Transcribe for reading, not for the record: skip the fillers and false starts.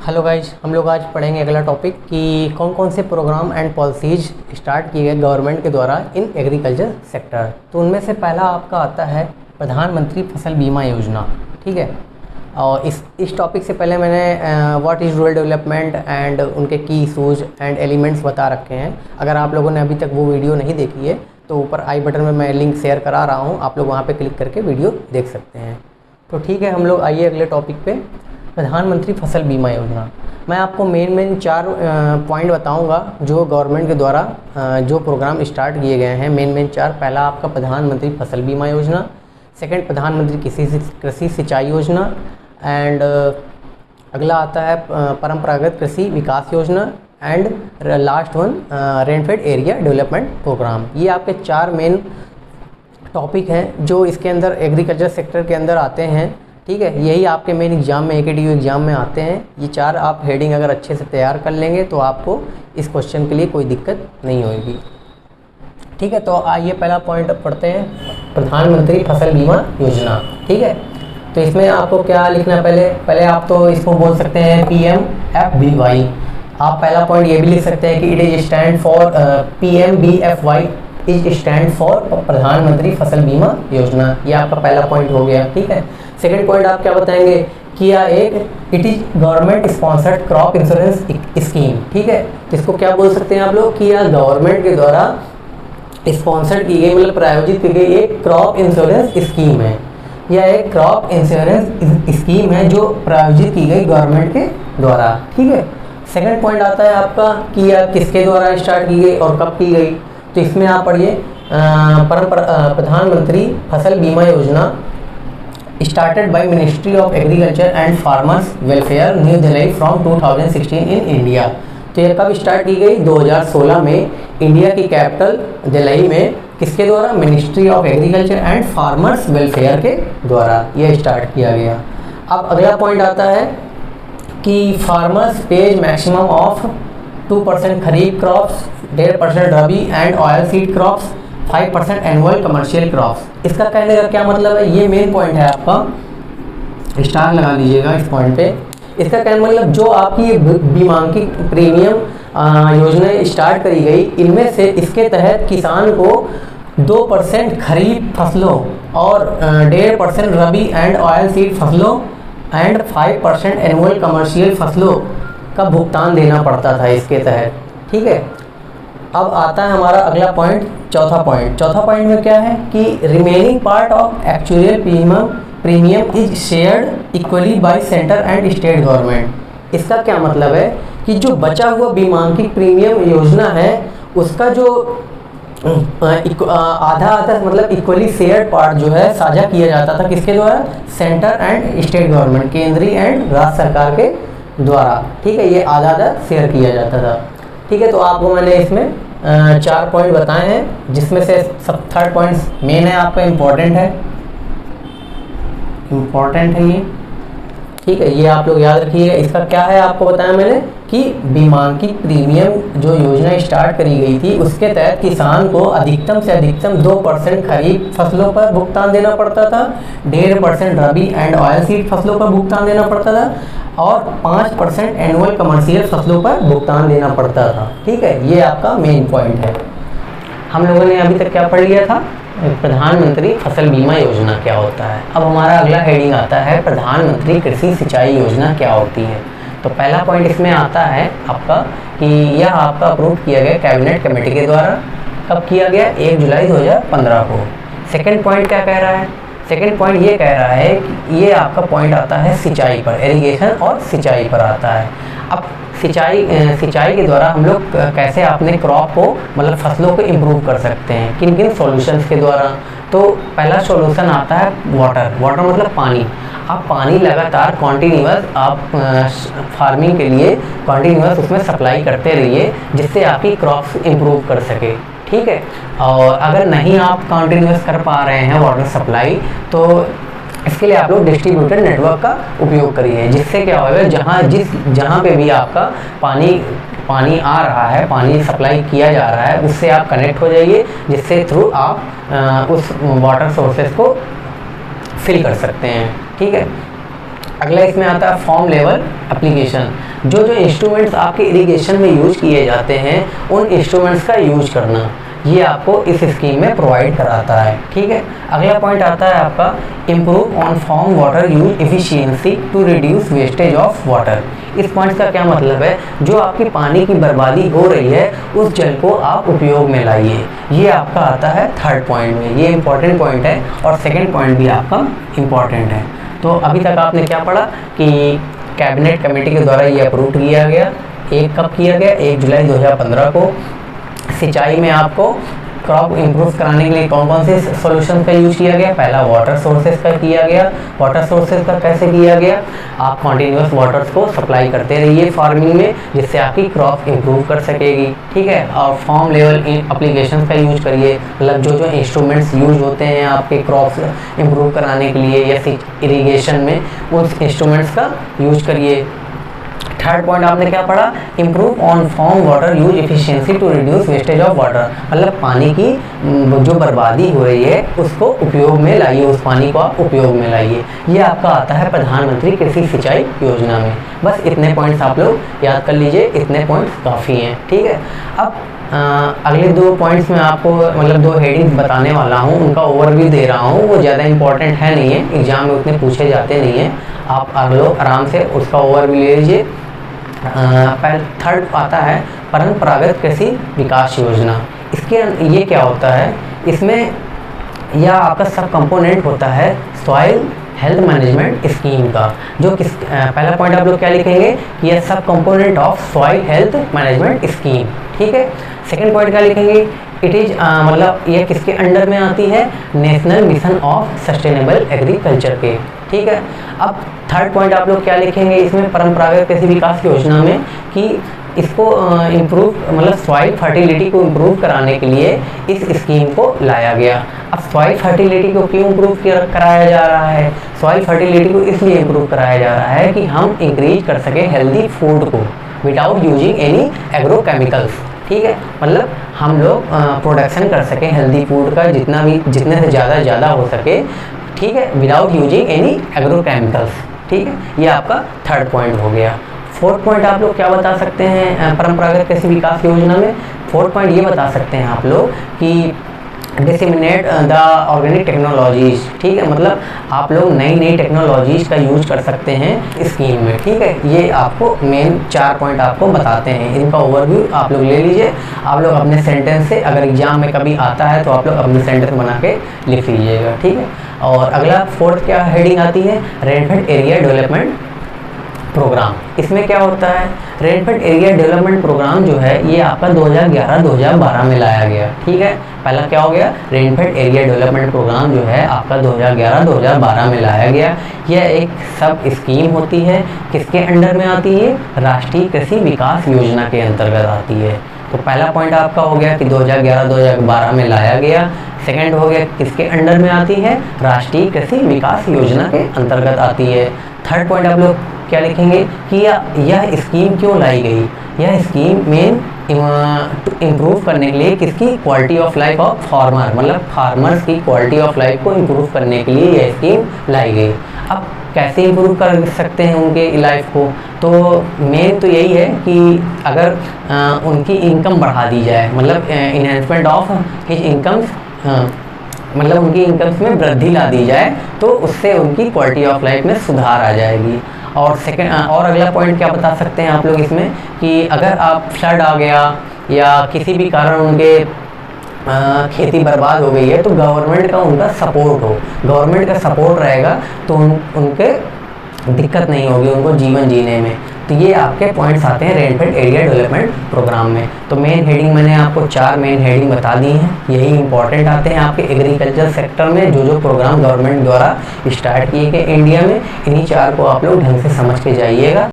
Hello guys, हम लोग आज पढ़ेंगे अगला टॉपिक कि कौन कौन से प्रोग्राम एंड पॉलिसीज स्टार्ट किए गए गवर्नमेंट के द्वारा इन एग्रीकल्चर सेक्टर। तो उनमें से पहला आपका आता है प्रधानमंत्री फसल बीमा योजना। ठीक है, और इस टॉपिक से पहले मैंने what is rural development and उनके की इशूज़ एंड एलिमेंट्स बता रखे हैं। अगर आप लोगों ने अभी तक वो वीडियो नहीं देखी है तो ऊपर आई बटन में मैं लिंक शेयर करा रहा हूँ, आप लोग वहाँ पे क्लिक करके वीडियो देख सकते हैं। तो ठीक है, हम लोग आइए अगले टॉपिक पे। प्रधानमंत्री फसल बीमा योजना, मैं आपको मेन 4 पॉइंट बताऊंगा जो गवर्नमेंट के द्वारा जो प्रोग्राम स्टार्ट किए गए हैं। मेन 4। पहला आपका प्रधानमंत्री फसल बीमा योजना, सेकंड प्रधानमंत्री कृषि सिंचाई योजना, एंड अगला आता है परंपरागत Krishi Vikas Yojana, and last one rainfed area development programme. ये आपके 4 मेन टॉपिक हैं जो इसके अंदर एग्रीकल्चर सेक्टर के अंदर आते हैं। ठीक है, यही आपके मेन एग्जाम में AKTU एग्ज़ाम में आते हैं। ये 4 आप हेडिंग अगर अच्छे से तैयार कर लेंगे तो आपको इस क्वेश्चन के लिए कोई दिक्कत नहीं होगी। ठीक है, तो आइए पहला पॉइंट अब पढ़ते हैं, प्रधानमंत्री फसल बीमा योजना। ठीक है, तो इसमें आपको क्या लिखना है, पहले आप तो इसको बोल सकते हैं PMFBY। आप पहला पॉइंट ये भी लिख सकते हैं कि it is stand for PMBFY is stand for प्रधानमंत्री फसल बीमा योजना। ये आपका पहला पॉइंट हो गया। ठीक है, सेकंड पॉइंट आप क्या बताएंगे कि यह एक it is government sponsored crop insurance scheme. ठीक है, तो इसको क्या बोल सकते हैं आप लोग कि यह गवर्नमेंट के द्वारा स्पॉन्सर्ड की गई, मतलब प्रायोजित की गई एक क्रॉप इंश्योरेंस स्कीम है। यह एक क्रॉप इंश्योरेंस स्कीम है जो प्रायोजित की गई गवर्नमेंट के द्वारा। ठीक है, सेकंड पॉइंट आता है आपका कि यह किसके द्वारा स्टार्ट की गई और कब की गई। तो इसमें आप पढ़िए प्रधानमंत्री फसल बीमा योजना started by ministry of agriculture and farmers welfare new Delhi from 2016 in India. तो यह कब स्टार्ट की गई? 2016 में इंडिया की कैपिटल दिल्ली में किसके द्वारा? Ministry of agriculture and farmers welfare के द्वारा यह स्टार्ट किया गया। अब अगला पॉइंट आता है कि farmers page maximum of 2% kharif crops, 1.5% rabi and oil seed crops, 5% annual commercial crops. इसका कहने का क्या मतलब है? ये मेन पॉइंट है आपका, स्टार लगा लीजिएगा इस पॉइंट पे। इसका कहने मतलब जो आपकी ये बीमांकित प्रीमियम योजना स्टार्ट करी गई, इनमें से इसके तहत किसान को 2% खरीफ फसलों और 1.5% रबी एंड ऑयल सीड फसलों एंड 5% एनुअल कमर्शियल फसलों का भुगतान देना पड़ता था इसके तहत। ठीक है, अब आता है हमारा अगला पॉइंट, चौथा पॉइंट में क्या है कि remaining part of actual premium is shared equally bye centre and state government. इसका क्या मतलब है कि जो बचा हुआ बीमांकित प्रीमियम योजना है उसका जो आधा मतलब इक्वली शेयर्ड पार्ट जो है साझा किया जाता था किसके द्वारा? सेंटर एंड स्टेट गवर्नमेंट, केंद्रीय एंड राज्य सरकार के द्वारा। ठीक है, ये आधा शेयर किया जाता था। ठीक है, तो आपको मैंने इसमें 4 पॉइंट बताए हैं, जिसमें से सब 3rd पॉइंट मेन है, आपका इम्पोर्टेंट है ये। ठीक है, ये आप लोग याद रखिएगा। इसका क्या है आपको बताया मैंने कि बीमांकित प्रीमियम जो योजना स्टार्ट करी गई थी उसके तहत किसान को अधिकतम से अधिकतम 2% खरीफ फसलों पर भुगतान देना पड़ता था, 1.5% रबी एंड ऑयल सीड फसलों पर भुगतान देना पड़ता था और 5% एनुअल कमर्शियल फसलों पर भुगतान देना पड़ता था। ठीक है, ये आपका मेन पॉइंट है। हम लोगों ने अभी तक क्या पढ़ लिया था? प्रधानमंत्री फसल बीमा योजना क्या होता है। अब हमारा अगला हेडिंग आता है प्रधानमंत्री कृषि सिंचाई योजना क्या होती है। तो पहला पॉइंट इसमें आता है आपका कि यह आपका अप्रूव किया गया कैबिनेट कमेटी के द्वारा। कब किया गया? 1 जुलाई 2015 को। सेकंड पॉइंट क्या कह रहा है? सेकंड पॉइंट ये कह रहा है कि ये आपका पॉइंट आता है सिंचाई पर, इरिगेशन और सिंचाई पर आता है। अब सिंचाई के द्वारा हम लोग कैसे अपने क्रॉप को मतलब फसलों को इम्प्रूव कर सकते हैं, किन किन सॉल्यूशंस के द्वारा। तो पहला सॉल्यूशन आता है वाटर मतलब पानी। आप पानी लगातार कॉन्टीन्यूअस आप फार्मिंग के लिए कॉन्टीन्यूअस उसमें सप्लाई करते रहिए जिससे आपकी क्रॉप्स इम्प्रूव कर सके। ठीक है, और अगर नहीं आप कॉन्टीन्यूअस कर पा रहे हैं वाटर सप्लाई तो इसके लिए आप लोग डिस्ट्रीब्यूटेड नेटवर्क का उपयोग करिए, जिससे क्या होगा जहाँ पे भी आपका पानी आ रहा है, पानी सप्लाई किया जा रहा है, उससे आप कनेक्ट हो जाइए, जिससे थ्रू आप उस वाटर सोर्सेज को फिल कर सकते हैं। ठीक है, अगला इसमें आता है फॉर्म लेवल एप्लीकेशन। जो जो इंस्ट्रूमेंट्स आपके इरिगेशन में यूज किए जाते हैं उन इंस्ट्रूमेंट्स का यूज करना, ये आपको इस स्कीम में प्रोवाइड कराता है। ठीक है, अगला पॉइंट आता है आपका improve on farm water use efficiency to reduce wastage of water. इस पॉइंट का क्या मतलब है, जो आपकी पानी की बर्बादी हो रही है उस जल को आप उपयोग में लाइए। ये आपका आता है थर्ड पॉइंट में, ये इंपॉर्टेंट पॉइंट है और सेकेंड पॉइंट भी आपका इम्पॉर्टेंट है। तो अभी तक आपने क्या पढ़ा कि कैबिनेट कमेटी के द्वारा ये अप्रूव किया गया। एक कब किया गया, 1 जुलाई 2015 को। सिंचाई में आपको क्रॉप इम्प्रूव कराने के लिए कौन कौन से सॉल्यूशन का यूज किया गया, पहला वाटर सोर्सेज का किया गया। वाटर सोर्सेज का कैसे किया गया, आप कॉन्टिन्यूस वाटर्स को सप्लाई करते रहिए फार्मिंग में, जिससे आपकी क्रॉप इम्प्रूव कर सकेगी। ठीक है, और फॉर्म लेवल एप्लीकेशन का यूज करिए, मतलब जो जो इंस्ट्रूमेंट्स यूज होते हैं आपके क्रॉप्स इम्प्रूव कराने के लिए या इरीगेशन में, उस इंस्ट्रूमेंट्स का यूज करिए। थर्ड पॉइंट आपने क्या पढ़ा, improve on farm water use efficiency to reduce wastage of water, मतलब पानी की जो बर्बादी हो रही है उसको उपयोग में लाइए, उस पानी को आप उपयोग में लाइए। ये आपका आता है प्रधानमंत्री कृषि सिंचाई योजना में। बस इतने पॉइंट्स आप लोग याद कर लीजिए, इतने पॉइंट्स काफ़ी हैं। ठीक है, अब अगले 2 पॉइंट्स में आपको मतलब 2 हेडिंग्स बताने वाला हूँ, उनका ओवरव्यू दे रहा हूँ। वो ज़्यादा इंपॉर्टेंट है नहीं है, एग्जाम में उतने पूछे जाते नहीं हैं, आप लोग आराम से उसका ओवरव्यू ले लीजिए। पहले थर्ड आता है परंपरागत कृषि विकास योजना। इसके ये क्या होता है, इसमें यह आपका सब कंपोनेंट होता है सॉइल हेल्थ मैनेजमेंट स्कीम का। जो किस पहला पॉइंट आप लोग क्या लिखेंगे कि यह सब component of soil health management scheme. ठीक है, सेकंड पॉइंट क्या लिखेंगे, इट इज मतलब यह किसके अंडर में आती है, national mission of sustainable agriculture के। ठीक है, अब थर्ड पॉइंट आप लोग क्या लिखेंगे इसमें परंपरागत कृषि विकास योजना में कि इसको इम्प्रूव मतलब सॉइल फर्टिलिटी को इम्प्रूव कराने के लिए इस स्कीम को लाया गया। अब सॉइल फर्टिलिटी को क्यों इम्प्रूव कराया जा रहा है, सॉइल फर्टिलिटी को इसलिए इम्प्रूव कराया जा रहा है कि हम इंक्रीज कर सकें हेल्दी फूड को विदाउट यूजिंग एनी एग्रोकेमिकल्स। ठीक है, मतलब हम लोग प्रोडक्शन कर सकें हेल्दी फूड का जितने से ज़्यादा हो सके। ठीक है, विदाउट यूजिंग एनी एग्रोकेमिकल्स। ठीक है, ये आपका थर्ड पॉइंट हो गया। फोर्थ पॉइंट आप लोग क्या बता सकते हैं परंपरागत कृषि विकास योजना में, फोर्थ पॉइंट ये बता सकते हैं आप लोग कि डिसेमिनेट द ऑर्गेनिक टेक्नोलॉजीज। ठीक है, मतलब आप लोग नई टेक्नोलॉजीज का यूज कर सकते हैं स्कीम में। ठीक है, ये आपको मेन 4 पॉइंट आपको बताते हैं, इनका ओवरव्यू आप लोग ले लीजिए। आप लोग अपने सेंटेंस से, अगर एग्जाम में कभी आता है तो आप लोग अपने सेंटेंस बना के लिख लीजिएगा। ठीक है, और अगला फोर्थ क्या हेडिंग आती है, रेनफेड एरिया डेवलपमेंट प्रोग्राम। इसमें क्या होता है, रेनफेड एरिया डेवलपमेंट प्रोग्राम जो है ये आपका 2011-2012 में लाया गया। ठीक है, पहला क्या हो गया, रेनफेड एरिया डेवलपमेंट प्रोग्राम जो है आपका 2011-2012 में लाया गया। यह एक सब स्कीम होती है, किसके अंडर में आती है, राष्ट्रीय कृषि विकास योजना के अंतर्गत आती है। तो पहला पॉइंट आपका हो गया कि 2011-2012 में लाया गया। सेकंड हो गया किसके अंडर में आती है, राष्ट्रीय कृषि विकास योजना के अंतर्गत आती है। थर्ड पॉइंट आप लोग क्या लिखेंगे कि यह स्कीम क्यों लाई गई, यह स्कीम मेन इम्प्रूव करने के लिए किसकी, quality of life of farmer, मतलब फार्मर्स की क्वालिटी ऑफ लाइफ को इम्प्रूव करने के लिए यह स्कीम लाई गई। अब कैसे इम्प्रूव कर सकते हैं उनके लाइफ को, तो मेन तो यही है कि अगर उनकी इनकम बढ़ा दी जाए, मतलब इन्हेंसमेंट ऑफ हिज इनकम्स, मतलब उनकी इनकम्स में वृद्धि ला दी जाए, तो उससे उनकी क्वालिटी ऑफ लाइफ में सुधार आ जाएगी। और और अगला पॉइंट क्या बता सकते हैं आप लोग इसमें कि अगर आप फ्लड आ गया या किसी भी कारण उनके खेती बर्बाद हो गई है तो गवर्नमेंट का उनका सपोर्ट हो, गवर्नमेंट का सपोर्ट रहेगा तो उनके दिक्कत नहीं होगी उनको जीवन जीने में। तो ये आपके पॉइंट्स आते हैं रेनफेड एरिया डेवलपमेंट प्रोग्राम में। तो मेन हेडिंग मैंने आपको 4 मेन हेडिंग बता दी हैं, यही इंपॉर्टेंट आते हैं आपके एग्रीकल्चर सेक्टर में। जो प्रोग्राम गवर्नमेंट द्वारा स्टार्ट किए गए इंडिया में, इन्हीं 4 को आप लोग ढंग से समझ के जाइएगा।